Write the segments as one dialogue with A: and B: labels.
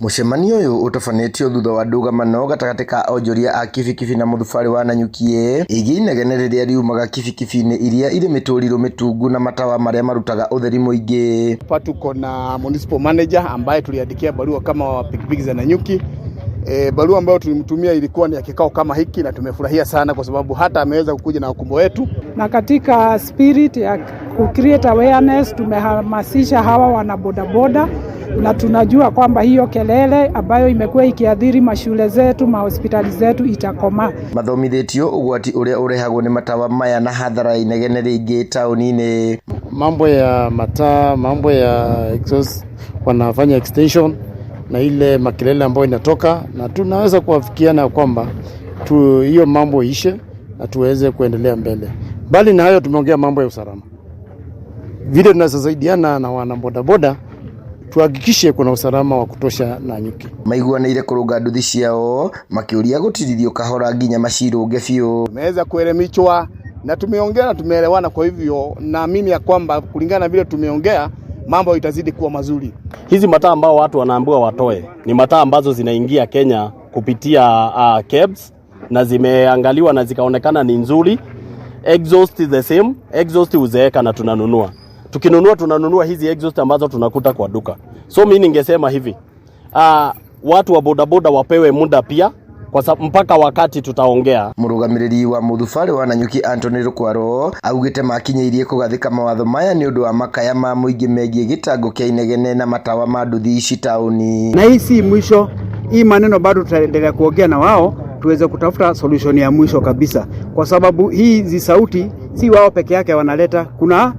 A: Mũcemanio ũyũ ũtabanĩtio thutha wa ndũgamano gatagatĩ ka onjoria a kibikibi na mũthubari wa Nanyuki ĩgiĩ inegene rĩrĩa riumaga kibikibi-inĩ iria irĩ mĩtũrirũ mĩtungu na matawa marĩa marutaga ũtheri mũingĩ.
B: Hapa tuko na municipal manager ambaye tuliandikia barua kama wa pikipiki za Nanyuki. Barua ambayo tulimtumia ilikuwa ni ya kikao kama hiki, na tumefurahia sana kwa sababu hata ameweza kukuja na wakumbo wetu.
C: Na katika spirit ya create awareness tumehamasisha hawa wana bodaboda, na tunajua kwamba hiyo kelele ambayo imekuwa ikiadhiri mashule zetu, mahospitali zetu itakoma.
A: Mathomithĩtio ũgwati ũrĩa ũrehagwo nĩ matawa maya na hathara inegene rĩingĩ taũni-inĩ.
B: Mambo ya mataa, mambo ya exhaust, wanafanya extension na ile makelele ambayo inatoka, na tunaweza kuafikiana kwamba hiyo mambo ishe na tuweze kuendelea mbele. Bali na hayo tumeongea mambo ya usalama. Vile tunasaidiana na wana bodaboda tuhakikishe kuna usalama wa kutosha Nanyuki.
A: Maiguanĩire kũrũnga nduthi ciao makĩũria gũtirithio kahora nginya macirũnge biũ.
B: Tumeweza kuelimishwa na tumeongea na tumeelewana, kwa hivyo naamini ya kwamba kulingana na vile tumeongea mambo itazidi kuwa mazuri.
D: Hizi mataa ambao watu wanaambiwa watoe ni mataa ambazo zinaingia Kenya kupitia cabs, na zimeangaliwa na zikaonekana ni nzuri. Exhaust is the same, exhaust uzeeka na tunanunua. Tunanunua hizi exhaust ambazo tunakuta kwa duka. So mimi ningesema hivi, watu wa bodaboda wapewe muda pia, kwa sababu mpaka wakati tutaongea.
A: Mũrũgamĩrĩri wa mũthubari wa Nanyuki Anthony Rũkwaro augĩte makinyĩirie kũgathĩka mawatho maya nĩ ũndũ wa makaya ma mũingĩ megiĩ gĩtango kĩa inegene na matawa ma nduthi ici taũni.
E: Na hii si mwisho, hii maneno bado tutaendelea kuongea na wao tuweze kutafuta solution ya mwisho kabisa, kwa sababu hizi sauti si wao peke yake wanaleta, kuna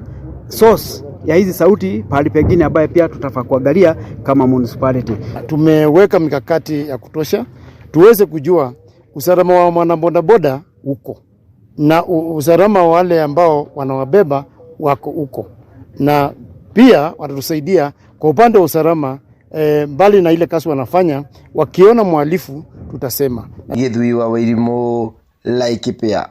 E: source ya hizi sauti pahali pengine ambaye pia tutafaa kuangalia kama municipality.
B: Tumeweka mikakati ya kutosha tuweze kujua usalama wa mwanabodaboda uko na usalama wa wale ambao wanawabeba wako uko, na pia watatusaidia kwa upande wa usalama. Mbali na ile kazi wanafanya, wakiona mhalifu tutasema.
A: Githui wa Wairimu, Laikipia.